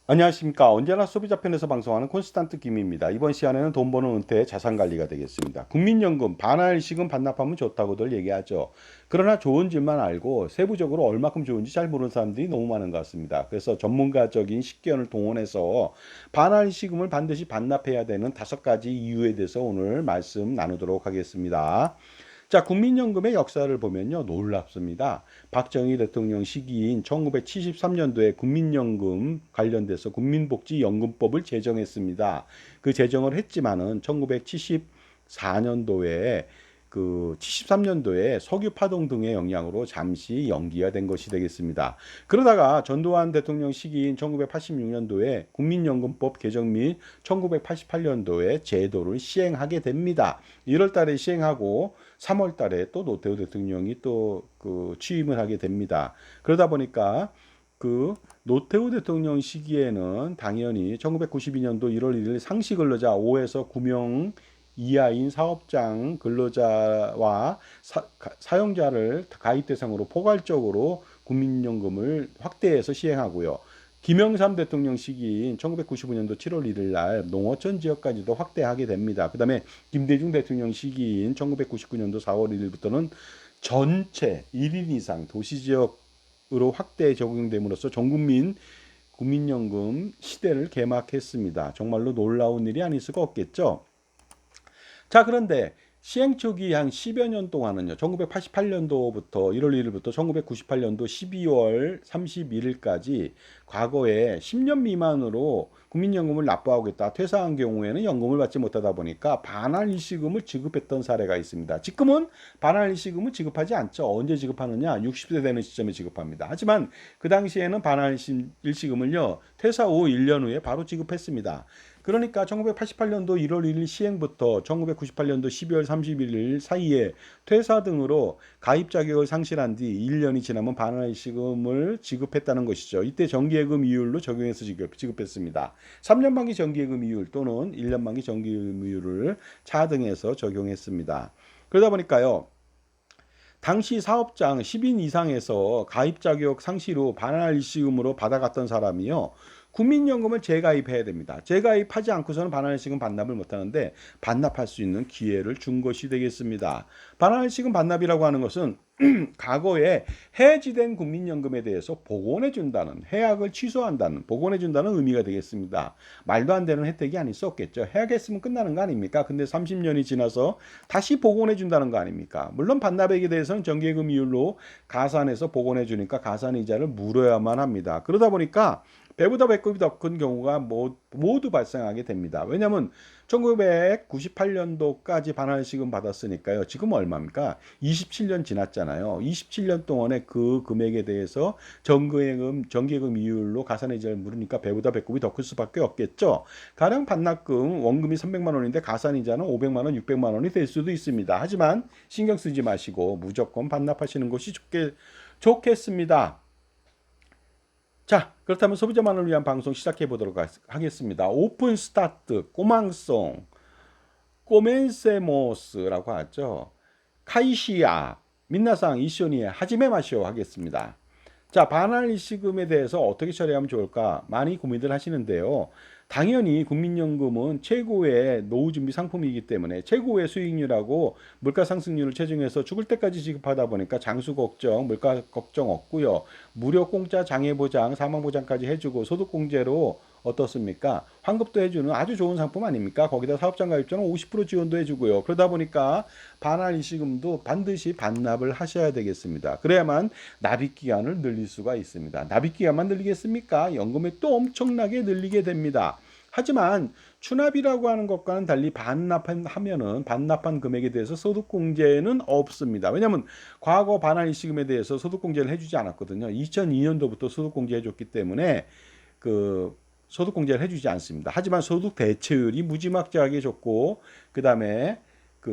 안녕하십니까. 언제나 소비자 편에서 방송하는 콘스탄트 김입니다. 이번 시간에는 돈 버는 은퇴 자산 관리가 되겠습니다. 국민연금 반환일시금 반납하면 좋다고들 얘기하죠. 그러나 좋은 줄만 알고 세부적으로 얼마큼 좋은지 잘 모르는 사람들이 너무 많은 것 같습니다. 그래서 전문가적인 식견을 동원해서 반환일시금을 반드시 반납해야 되는 5가지 이유에 대해서 오늘 말씀 나누도록 하겠습니다. 자, 국민연금의 역사를 보면요, 놀랍습니다. 박정희 대통령 시기인 1973년도에 국민연금 관련돼서 국민복지연금법을 제정했습니다. 그 제정을 했지만은 1974년도에 73년도에 석유 파동 등의 영향으로 잠시 연기가 된 것이 되겠습니다. 그러다가 전두환 대통령 시기인 1986년도에 국민연금법 개정 및 1988년도에 제도를 시행하게 됩니다. 1월 달에 시행하고 3월 달에 또 노태우 대통령이 또 취임을 하게 됩니다. 그러다 보니까 노태우 대통령 시기에는 당연히 1992년도 1월 1일 상시 근로자 5에서 9명 이하인 사업장 근로자와 사용자를 가입 대상으로 포괄적으로 국민연금을 확대해서 시행하고요. 김영삼 대통령 시기인 1995년도 7월 1일 날 농어촌 지역까지도 확대하게 됩니다. 그 다음에 김대중 대통령 시기인 1999년도 4월 1일부터는 전체 1인 이상 도시지역으로 확대 적용됨으로써 전국민 국민연금 시대를 개막했습니다. 정말로 놀라운 일이 아닐 수가 없겠죠. 자, 그런데 시행 초기 한 10여 년 동안은요. 1988년도부터 1월 1일부터 1998년도 12월 31일까지 과거에 10년 미만으로 국민연금을 납부하겠다 퇴사한 경우에는 연금을 받지 못하다 보니까 반환 일시금을 지급했던 사례가 있습니다. 지금은 반환 일시금을 지급하지 않죠. 언제 지급하느냐? 60세 되는 시점에 지급합니다. 하지만 그 당시에는 반환 일시금을요. 퇴사 후 1년 후에 바로 지급했습니다. 그러니까 1988년도 1월 1일 시행부터 1998년도 12월 31일 사이에 퇴사 등으로 가입 자격을 상실한 뒤 1년이 지나면 반환일시금을 지급했다는 것이죠. 이때 정기예금 이율로 적용해서 지급했습니다. 3년 만기 정기예금 이율 또는 1년 만기 정기예금 이율을 차등해서 적용했습니다. 그러다 보니까요. 당시 사업장 10인 이상에서 가입 자격 상실 후 반환 일시금으로 받아갔던 사람이요. 국민연금을 재가입해야 됩니다. 재가입하지 않고서는 반환일시금 반납을 못하는데 반납할 수 있는 기회를 준 것이 되겠습니다. 반환일시금 반납이라고 하는 것은 과거에 해지된 국민연금에 대해서 복원해 준다는, 해약을 취소한다는, 복원해 준다는 의미가 되겠습니다. 말도 안 되는 혜택이 아닐 수 없겠죠. 해약했으면 끝나는 거 아닙니까? 근데 30년이 지나서 다시 복원해 준다는 거 아닙니까? 물론 반납액에 대해서는 정기예금 이율로 가산해서 복원해 주니까 가산 이자를 물어야만 합니다. 그러다 보니까 배보다 배꼽이 더 큰 경우가 모두 발생하게 됩니다. 왜냐하면 1998년도까지 반환시금 받았으니까요. 지금 얼마입니까? 27년 지났잖아요. 27년 동안에 그 금액에 대해서 정기예금 이율로 가산이자를 물으니까 배보다 배꼽이 더 클 수밖에 없겠죠. 가령 반납금 원금이 300만 원인데 가산이자는 500만 원, 600만 원이 될 수도 있습니다. 하지만 신경 쓰지 마시고 무조건 반납하시는 것이 좋겠습니다. 자, 그렇다면 소비자만을 위한 방송 시작해 보도록 하겠습니다. 오픈 스타트, 꼬망송, 꼬멘세모스라고 하죠. 카이시아, 민나상 이쇼니에 하지메 마시오 하겠습니다. 자, 반환 일시금에 대해서 어떻게 처리하면 좋을까 많이 고민들 하시는데요. 당연히 국민연금은 최고의 노후준비 상품이기 때문에 최고의 수익률하고 물가 상승률을 체중해서 죽을 때까지 지급하다 보니까 장수 걱정, 물가 걱정 없고요. 무료 공짜 장애보장, 사망보장까지 해주고 소득공제로 어떻습니까? 환급도 해주는 아주 좋은 상품 아닙니까? 거기다 사업장 가입자는 50% 지원도 해주고요. 그러다 보니까 반환 일시금도 반드시 반납을 하셔야 되겠습니다. 그래야만 납입 기간을 늘릴 수가 있습니다. 납입 기간만 늘리겠습니까? 연금이 또 엄청나게 늘리게 됩니다. 하지만 추납이라고 하는 것과는 달리 반납하면은 반납한 금액에 대해서 소득공제는 없습니다. 왜냐하면 과거 반환 일시금에 대해서 소득공제를 해주지 않았거든요. 2002년도부터 소득공제 해줬기 때문에 소득공제를 해주지 않습니다. 하지만 소득 대체율이 무지막지하게 좋고 그 다음에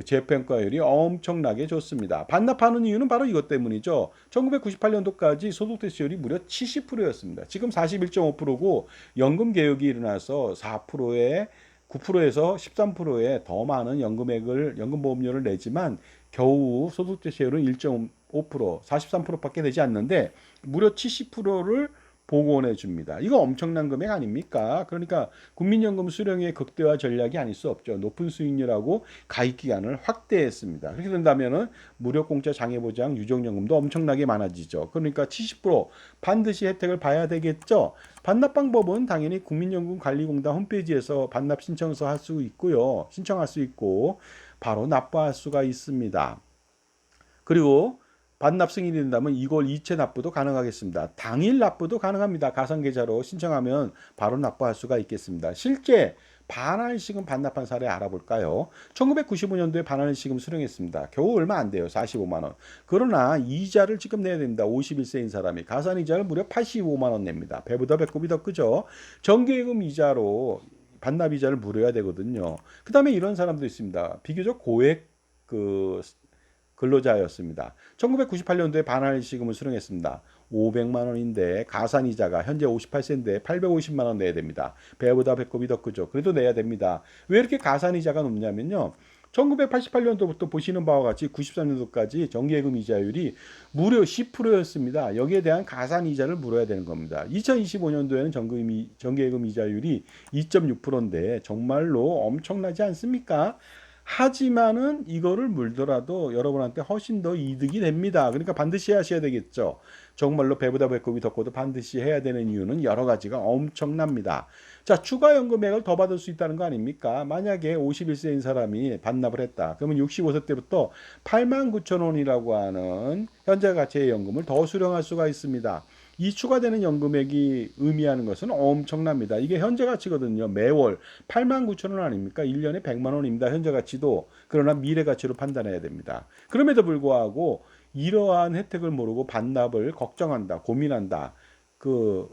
재평가율이 엄청나게 좋습니다. 반납하는 이유는 바로 이것 때문이죠. 1998년도까지 소득 대체율이 무려 70%였습니다. 지금 41.5%고 연금 개혁이 일어나서 4%에 9%에서 13%에 더 많은 연금보험료를 내지만 겨우 소득 대체율은 1.5%, 43%밖에 되지 않는데 무려 70%를 복원해 줍니다. 이거 엄청난 금액 아닙니까? 그러니까 국민연금 수령의 극대화 전략이 아닐 수 없죠. 높은 수익률하고 가입 기간을 확대했습니다. 그렇게 된다면은 무료 공짜 장애보장 유족연금도 엄청나게 많아지죠. 그러니까 70% 반드시 혜택을 봐야 되겠죠. 반납 방법은 당연히 국민연금관리공단 홈페이지에서 반납 신청서 할 수 있고요. 신청할 수 있고 바로 납부할 수가 있습니다. 그리고 반납 승인이 된다면 이걸 이체 납부도 가능하겠습니다. 당일 납부도 가능합니다. 가상계좌로 신청하면 바로 납부할 수가 있겠습니다. 실제 반환일시금 반납한 사례 알아볼까요? 1995년도에 반환일시금 수령했습니다. 겨우 얼마 안 돼요. 45만 원. 그러나 이자를 지금 내야 됩니다. 51세인 사람이 가산이자를 무려 85만 원 냅니다. 배보다 배꼽이 더 크죠. 정기예금 이자로 반납 이자를 물어야 되거든요. 그다음에 이런 사람도 있습니다. 비교적 고액 근로자였습니다. 1998년도에 반환일시금을 수령했습니다. 500만 원인데 가산이자가 현재 58세인데 850만 원 내야 됩니다. 배보다 배꼽이 더 크죠. 그래도 내야 됩니다. 왜 이렇게 가산이자가 높냐면요. 1988년도부터 보시는 바와 같이 93년도까지 정기예금 이자율이 무려 10%였습니다. 여기에 대한 가산이자를 물어야 되는 겁니다. 2025년도에는 정기예금 이자율이 2.6%인데 정말로 엄청나지 않습니까? 하지만은 이거를 물더라도 여러분한테 훨씬 더 이득이 됩니다. 그러니까 반드시 하셔야 되겠죠. 정말로 배보다 배꼽이 더 커도 반드시 해야 되는 이유는 여러 가지가 엄청납니다. 자, 추가 연금액을 더 받을 수 있다는 거 아닙니까? 만약에 51세인 사람이 반납을 했다. 그러면 65세 때부터 89,000원이라고 하는 현재 가치의 연금을 더 수령할 수가 있습니다. 이 추가되는 연금액이 의미하는 것은 엄청납니다. 이게 현재 가치거든요. 매월 89,000원 아닙니까? 1년에 100만 원입니다. 현재 가치도. 그러나 미래 가치로 판단해야 됩니다. 그럼에도 불구하고 이러한 혜택을 모르고 반납을 걱정한다, 고민한다,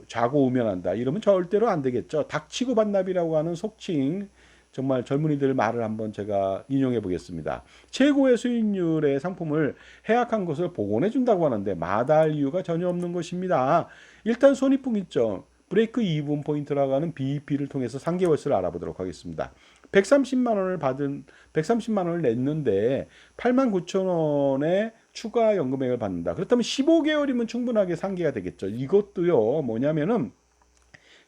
좌고우면한다. 이러면 절대로 안 되겠죠. 닥치고 반납이라고 하는 속칭 정말 젊은이들 말을 한번 제가 인용해 보겠습니다. 최고의 수익률의 상품을 해약한 것을 복원해 준다고 하는데 마다할 이유가 전혀 없는 것입니다. 일단 손익분기점, 브레이크 이븐 포인트라고 하는 BEP를 통해서 3개월수를 알아보도록 하겠습니다. 130만 원을 냈는데 89,000원의 추가 연금액을 받는다. 그렇다면 15개월이면 충분하게 상기가 되겠죠. 이것도요, 뭐냐면은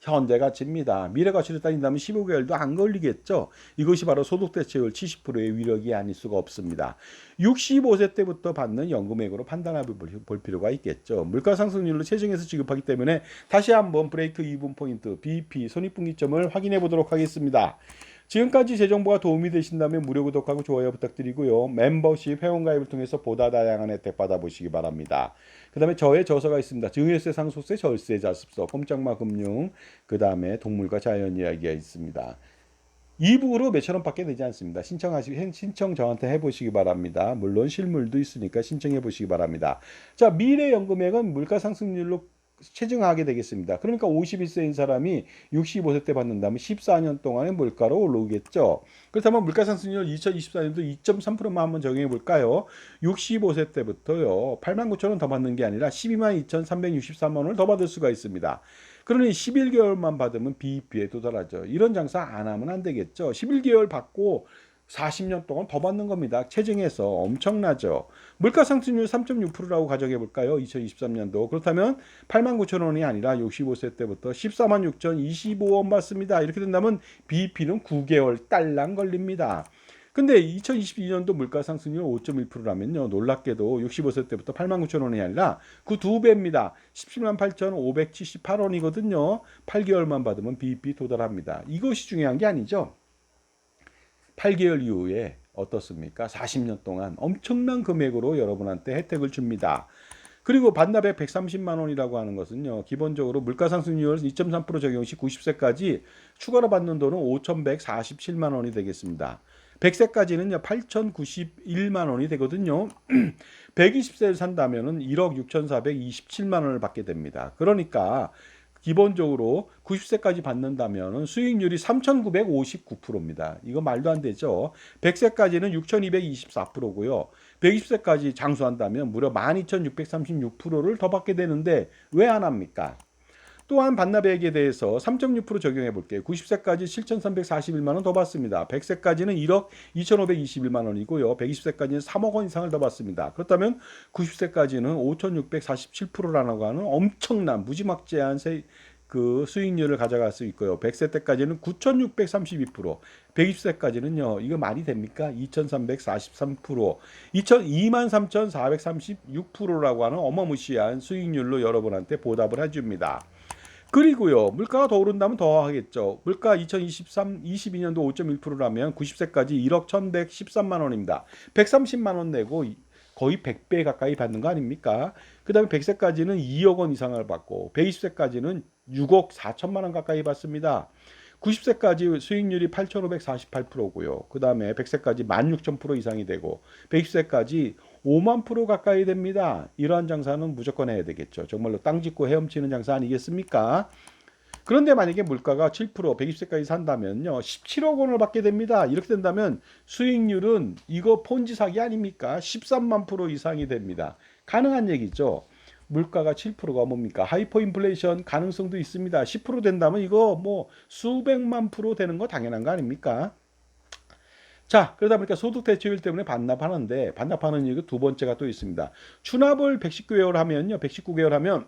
현재 가치입니다. 미래 가치를 따진다면 15개월도 안 걸리겠죠. 이것이 바로 소득 대체율 70%의 위력이 아닐 수가 없습니다. 65세 때부터 받는 연금액으로 판단해 볼 필요가 있겠죠. 물가 상승률로 체증해서 지급하기 때문에 다시 한번 브레이크 이븐 포인트, BEP, 손익분기점을 확인해 보도록 하겠습니다. 지금까지 제 정보가 도움이 되신다면 무료 구독하고 좋아요 부탁드리고요. 멤버십 회원가입을 통해서 보다 다양한 혜택 받아보시기 바랍니다. 그 다음에 저의 저서가 있습니다. 증여세, 상속세, 절세, 자습서, 꼼짝마 금융, 그 다음에 동물과 자연 이야기가 있습니다. 이북으로 몇천 원밖에 되지 않습니다. 신청 저한테 해보시기 바랍니다. 물론 실물도 있으니까 신청해 보시기 바랍니다. 자, 미래 연금액은 물가 상승률로 체증하게 되겠습니다. 그러니까 51세인 사람이 65세 때 받는다면 14년 동안의 물가로 올라오겠죠. 그렇다면 물가 상승률 2024년도 2.3%만 한번 적용해 볼까요? 65세 때부터요. 89,000원 더 받는 게 아니라 122,363만 원을 더 받을 수가 있습니다. 그러니 11개월만 받으면 BEP에 도달하죠. 이런 장사 안 하면 안 되겠죠. 11개월 받고 40년 동안 더 받는 겁니다. 체증해서 엄청나죠. 물가 상승률 3.6%라고 가정해 볼까요? 2023년도. 그렇다면 89,000원이 아니라 65세 때부터 146,025원 받습니다. 이렇게 된다면 BEP는 9개월 딸랑 걸립니다. 근데 2022년도 물가 상승률 5.1%라면요. 놀랍게도 65세 때부터 89,000원이 아니라 그 2배입니다. 178,578원이거든요. 8개월만 받으면 BEP 도달합니다. 이것이 중요한 게 아니죠. 8개월 이후에 어떻습니까? 40년 동안 엄청난 금액으로 여러분한테 혜택을 줍니다. 그리고 반납액 130만 원이라고 하는 것은요. 기본적으로 물가상승률 2.3% 적용 시 90세까지 추가로 받는 돈은 5,147만 원이 되겠습니다. 100세까지는요. 8,091만 원이 되거든요. 120세를 산다면은 1억 6,427만 원을 받게 됩니다. 그러니까 기본적으로 90세까지 받는다면 수익률이 3,959%입니다. 이거 말도 안 되죠. 100세까지는 6,224%고요. 120세까지 장수한다면 무려 12,636%를 더 받게 되는데 왜 안 합니까? 또한 반납액에 대해서 3.6% 적용해 볼게요. 90세까지 7,341만 원 더 받습니다. 100세까지는 1억 2,521만 원이고요. 120세까지는 3억 원 이상을 더 받습니다. 그렇다면 90세까지는 5,647%라고 하는 엄청난 무지막지한 그 수익률을 가져갈 수 있고요. 100세 때까지는 9,632%, 120세까지는요. 이거 말이 됩니까? 2,343%, 23,436%라고 하는 어마무시한 수익률로 여러분한테 보답을 해줍니다. 그리고요, 물가가 더 오른다면 더 하겠죠. 물가 22년도 5.1%라면 90세까지 1억 1,113만 원입니다. 130만 원 내고 거의 100배 가까이 받는 거 아닙니까? 그 다음에 100세까지는 2억 원 이상을 받고 120세까지는 6억 4천만 원 가까이 받습니다. 90세까지 수익률이 8,548%고요. 그 다음에 100세까지 16,000% 이상이 되고 120세까지 5만 프로 가까이 됩니다. 이러한 장사는 무조건 해야 되겠죠. 정말로 땅 짓고 헤엄치는 장사 아니겠습니까? 그런데 만약에 물가가 7%, 120세까지 산다면요. 17억 원을 받게 됩니다. 이렇게 된다면 수익률은 이거 폰지 사기 아닙니까? 13만 프로 이상이 됩니다. 가능한 얘기죠. 물가가 7%가 뭡니까? 하이퍼 인플레이션 가능성도 있습니다. 10% 된다면 이거 뭐 수백만 프로 되는 거 당연한 거 아닙니까? 자, 그러다 보니까 소득 대체율 때문에 반납하는데 반납하는 이유 두 번째가 또 있습니다. 추납을 119개월 하면요. 119개월 하면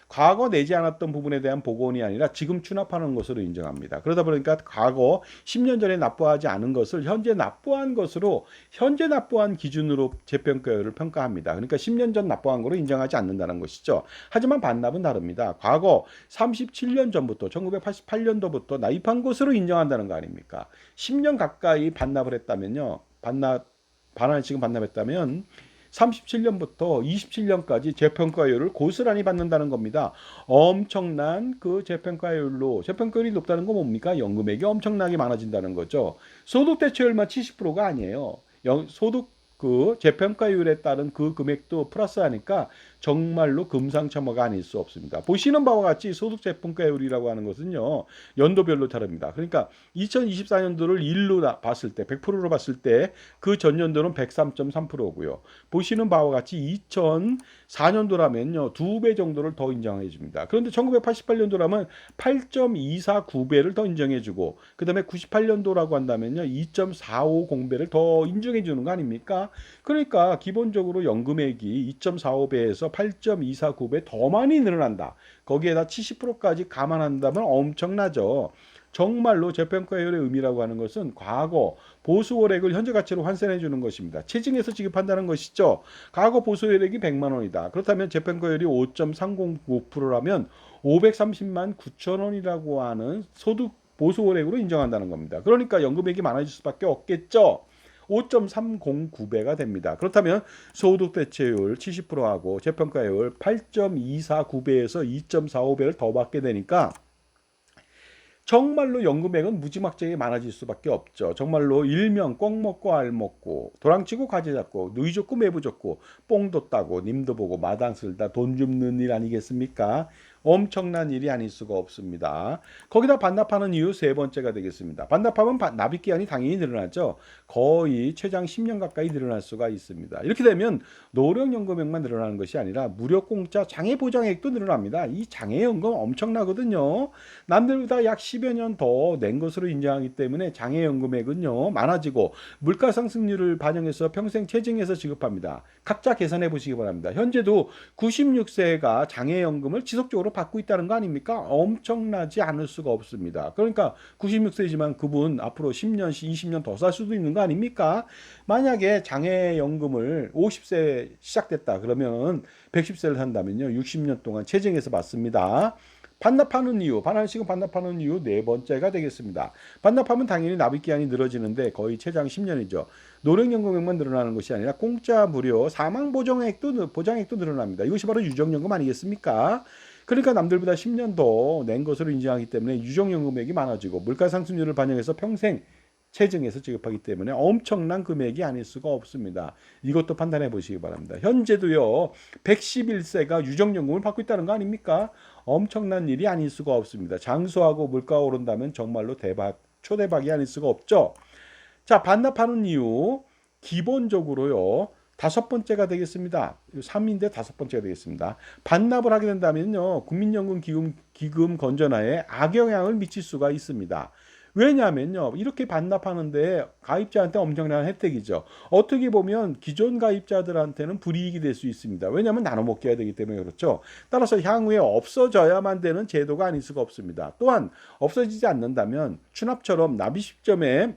과거 내지 않았던 부분에 대한 복원이 아니라 지금 추납하는 것으로 인정합니다. 그러다 보니까 과거 10년 전에 납부하지 않은 것을 현재 납부한 것으로 현재 납부한 기준으로 재평가율을 평가합니다. 그러니까 10년 전 납부한 거로 인정하지 않는다는 것이죠. 하지만 반납은 다릅니다. 과거 37년 전부터 1988년도부터 납입한 것으로 인정한다는 거 아닙니까? 10년 가까이 반납을 했다면요. 반환식은 반납했다면 37년부터 27년까지 재평가율을 고스란히 받는다는 겁니다. 엄청난 그 재평가율이 높다는 건 뭡니까? 연금액이 엄청나게 많아진다는 거죠. 소득 대체율만 70%가 아니에요. 소득 그 재평가율에 따른 그 금액도 플러스하니까 정말로 금상첨화가 아닐 수 없습니다. 보시는 바와 같이 소득 재평가율이라고 하는 것은요. 연도별로 다릅니다. 그러니까 2024년도를 1로 봤을 때 100%로 봤을 때 그 전년도는 103.3%고요. 보시는 바와 같이 2004년도라면요. 2배 정도를 더 인정해 줍니다. 그런데 1988년도라면 8.249배를 더 인정해 주고 그다음에 98년도라고 한다면요. 2.450배를 더 인정해 주는 거 아닙니까? 그러니까 기본적으로 연금액이 2.45배에서 8.249배 더 많이 늘어난다. 거기에다 70%까지 감안한다면 엄청나죠. 정말로 재평가율의 의미라고 하는 것은 과거 보수월액을 현재 가치로 환산해 주는 것입니다. 체증해서 지급한다는 것이죠. 과거 보수월액이 100만 원이다. 그렇다면 재평가율이 5.305%라면 530만 9천 원이라고 하는 소득 보수월액으로 인정한다는 겁니다. 그러니까 연금액이 많아질 수밖에 없겠죠. 5.309배가 됩니다. 그렇다면 소득 대체율 70%하고 재평가율 8.249배에서 2.45배를 더 받게 되니까 정말로 연금액은 무지막지하게 많아질 수밖에 없죠. 정말로 일명 꽁 먹고 알 먹고 도랑치고 가지 잡고 누이 좋고 매부 좋고 뽕도 따고 님도 보고 마당 쓸다 돈 줍는 일 아니겠습니까? 엄청난 일이 아닐 수가 없습니다. 거기다 반납하는 이유 세 번째가 되겠습니다. 반납하면 납입 기한이 당연히 늘어나죠. 거의 최장 10년 가까이 늘어날 수가 있습니다. 이렇게 되면 노령연금액만 늘어나는 것이 아니라 무료 공짜 장애보장액도 늘어납니다. 이 장애연금 엄청나거든요. 남들보다 약 10여 년 더 낸 것으로 인정하기 때문에 장애연금액은요 많아지고 물가상승률을 반영해서 평생 체증해서 지급합니다. 각자 계산해 보시기 바랍니다. 현재도 96세가 장애연금을 지속적으로 받고 있다는 거 아닙니까? 엄청나지 않을 수가 없습니다. 그러니까 96세지만 그분 앞으로 10년, 20년 더 살 수도 있는 거 아닙니까? 만약에 장애연금을 50세 시작됐다 그러면 110세를 산다면요 60년 동안 체증해서 받습니다. 반납하는 이유, 반환식은 반납하는 이유 네 번째가 되겠습니다. 반납하면 당연히 납입기한이 늘어지는데 거의 최장 10년이죠. 노령연금액만 늘어나는 것이 아니라 공짜 무료 보장액도 늘어납니다. 이것이 바로 유정연금 아니겠습니까? 그러니까 남들보다 10년 더 낸 것으로 인정하기 때문에 유정연금액이 많아지고 물가상승률을 반영해서 평생 체증해서 지급하기 때문에 엄청난 금액이 아닐 수가 없습니다. 이것도 판단해 보시기 바랍니다. 현재도요 111세가 유정연금을 받고 있다는 거 아닙니까? 엄청난 일이 아닐 수가 없습니다. 장수하고 물가가 오른다면 정말로 대박, 초대박이 아닐 수가 없죠. 자, 반납하는 이유 기본적으로요 다섯 번째가 되겠습니다. 3인데 다섯 번째가 되겠습니다. 반납을 하게 된다면요, 국민연금 기금 건전화에 악영향을 미칠 수가 있습니다. 왜냐하면요, 이렇게 반납하는데 가입자한테 엄청난 혜택이죠. 어떻게 보면 기존 가입자들한테는 불이익이 될 수 있습니다. 왜냐하면 나눠 먹게 해야 되기 때문에 그렇죠. 따라서 향후에 없어져야만 되는 제도가 아닐 수가 없습니다. 또한 없어지지 않는다면 추납처럼 납입 시점에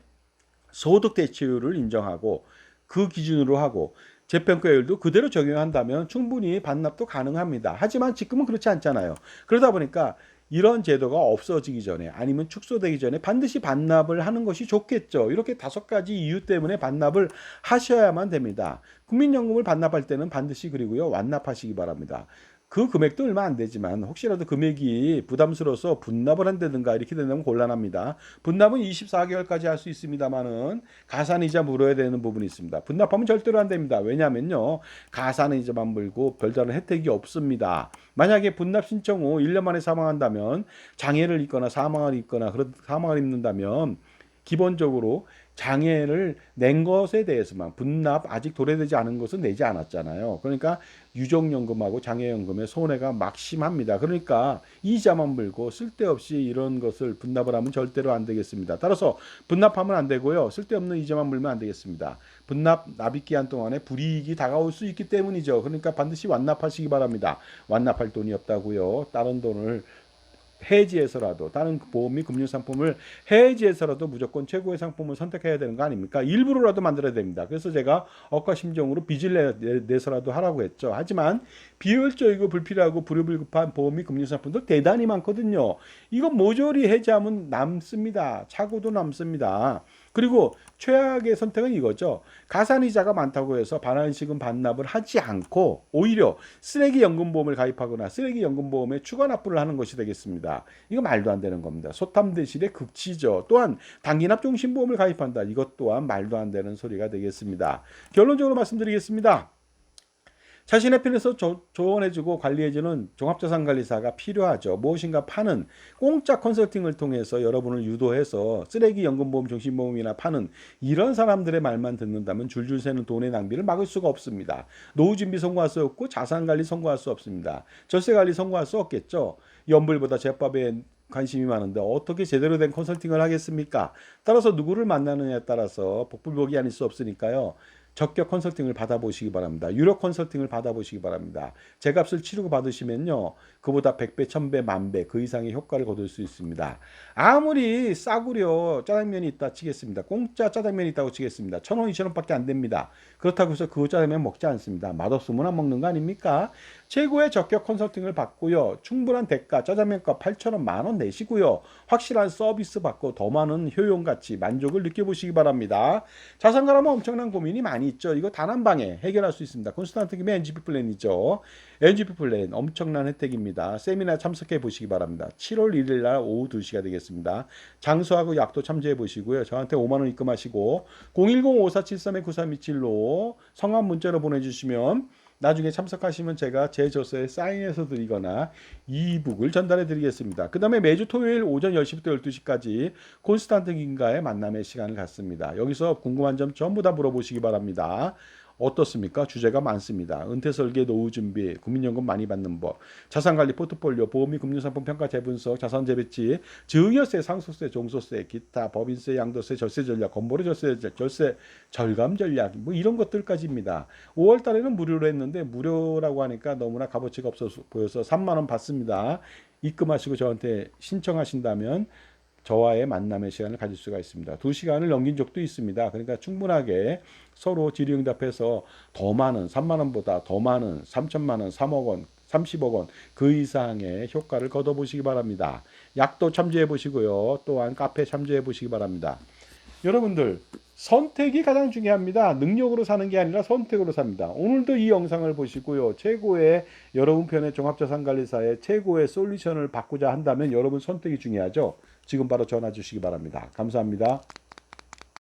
소득 대체율을 인정하고 그 기준으로 하고 재평가율도 그대로 적용한다면 충분히 반납도 가능합니다. 하지만 지금은 그렇지 않잖아요. 그러다 보니까 이런 제도가 없어지기 전에 아니면 축소되기 전에 반드시 반납을 하는 것이 좋겠죠. 이렇게 다섯 가지 이유 때문에 반납을 하셔야만 됩니다. 국민연금을 반납할 때는 반드시 그리고요, 완납하시기 바랍니다. 그 금액도 얼마 안 되지만 혹시라도 금액이 부담스러워서 분납을 한다든가 이렇게 된다면 곤란합니다. 분납은 24개월까지 할 수 있습니다만은 가산이자 물어야 되는 부분이 있습니다. 분납하면 절대로 안 됩니다. 왜냐하면요, 가산이자만 물고 별다른 혜택이 없습니다. 만약에 분납 신청 후 1년 만에 사망한다면, 장애를 입거나 사망을 입는다면 기본적으로 장애를 낸 것에 대해서만, 분납 아직 도래되지 않은 것은 내지 않았잖아요. 그러니까 유족연금하고 장애연금의 손해가 막심합니다. 그러니까 이자만 물고 쓸데없이 이런 것을 분납을 하면 절대로 안 되겠습니다. 따라서 분납하면 안 되고요, 쓸데없는 이자만 물면 안 되겠습니다. 분납 납입 기한 동안에 불이익이 다가올 수 있기 때문이죠. 그러니까 반드시 완납하시기 바랍니다. 완납할 돈이 없다고요, 다른 돈을 해지해서라도, 다른 보험 및 금융 상품을 해지해서라도 무조건 최고의 상품을 선택해야 되는 거 아닙니까? 일부러라도 만들어야 됩니다. 그래서 제가 억가심정으로 빚을 내서라도 하라고 했죠. 하지만 비효율적이고 불필요하고 불효불급한 보험 및 금융 상품도 대단히 많거든요. 이거 모조리 해지하면 남습니다. 차고도 남습니다. 그리고 최악의 선택은 이거죠. 가산이자가 많다고 해서 반환식은 반납을 하지 않고 오히려 쓰레기 연금보험을 가입하거나 쓰레기 연금보험에 추가 납부를 하는 것이 되겠습니다. 이거 말도 안 되는 겁니다. 소탐대실의 극치죠. 또한 단기납 종신보험을 가입한다. 이것 또한 말도 안 되는 소리가 되겠습니다. 결론적으로 말씀드리겠습니다. 자신의 편에서 조언해주고 관리해주는 종합자산관리사가 필요하죠. 무엇인가 파는 공짜 컨설팅을 통해서 여러분을 유도해서 쓰레기 연금보험, 종신보험이나 파는 이런 사람들의 말만 듣는다면 줄줄 새는 돈의 낭비를 막을 수가 없습니다. 노후준비 선고할 수 없고 자산관리 선고할 수 없습니다. 절세관리 선고할 수 없겠죠. 연불보다 제법에 관심이 많은데 어떻게 제대로 된 컨설팅을 하겠습니까? 따라서 누구를 만나느냐에 따라서 복불복이 아닐 수 없으니까요, 적격 컨설팅을 받아보시기 바랍니다. 유료 컨설팅을 받아보시기 바랍니다. 제 값을 치르고 받으시면요, 그보다 100배, 1000배, 10,000배 그 이상의 효과를 거둘 수 있습니다. 아무리 싸구려 짜장면이 있다 치겠습니다. 공짜 짜장면이 있다고 치겠습니다. 1,000원, 2,000원밖에 안 됩니다. 그렇다고 해서 그 짜장면 먹지 않습니다. 맛없으면 안 먹는 거 아닙니까? 최고의 적격 컨설팅을 받고요, 충분한 대가, 짜장면값 8,000원, 10,000원 내시고요, 확실한 서비스 받고 더 많은 효용가치, 만족을 느껴보시기 바랍니다. 자산가라면 엄청난 고민이 많이 있죠. 이거 단 한 방에 해결할 수 있습니다. 콘스탄트 김의 NGP 플랜이죠. NGP 플랜 엄청난 혜택입니다. 세미나 참석해 보시기 바랍니다. 7월 1일 날 오후 2시가 되겠습니다. 장소하고 약도 참조해 보시고요. 저한테 5만 원 입금하시고 010-5473-9327로 성함 문자로 보내주시면 나중에 참석하시면 제가 제 저서에 사인해서 드리거나 이북을 전달해 드리겠습니다. 그 다음에 매주 토요일 오전 10시부터 12시까지 콘스탄트 김과의 만남의 시간을 갖습니다. 여기서 궁금한 점 전부 다 물어보시기 바랍니다. 어떻습니까? 주제가 많습니다. 은퇴설계, 노후준비, 국민연금 많이 받는 법, 자산관리 포트폴리오, 보험 및 금융상품 평가 재분석, 자산재배치, 증여세, 상속세, 종소세, 기타, 법인세, 양도세, 절세 전략, 건보료 절세, 절세 절감 전략, 뭐 이런 것들까지입니다. 5월 달에는 무료로 했는데 무료라고 하니까 너무나 값어치가 없어 보여서 3만 원 받습니다. 입금하시고 저한테 신청하신다면 저와의 만남의 시간을 가질 수가 있습니다. 2시간을 넘긴 적도 있습니다. 그러니까 충분하게 서로 질의응답해서 더 많은 3만 원보다 더 많은 3천만 원, 3억 원, 30억 원 그 이상의 효과를 거둬보시기 바랍니다. 약도 참조해 보시고요. 또한 카페 참조해 보시기 바랍니다. 여러분들, 선택이 가장 중요합니다. 능력으로 사는 게 아니라 선택으로 삽니다. 오늘도 이 영상을 보시고요, 최고의 여러분 편의 종합자산관리사의 최고의 솔루션을 받고자 한다면 여러분 선택이 중요하죠. 지금 바로 전화 주시기 바랍니다. 감사합니다.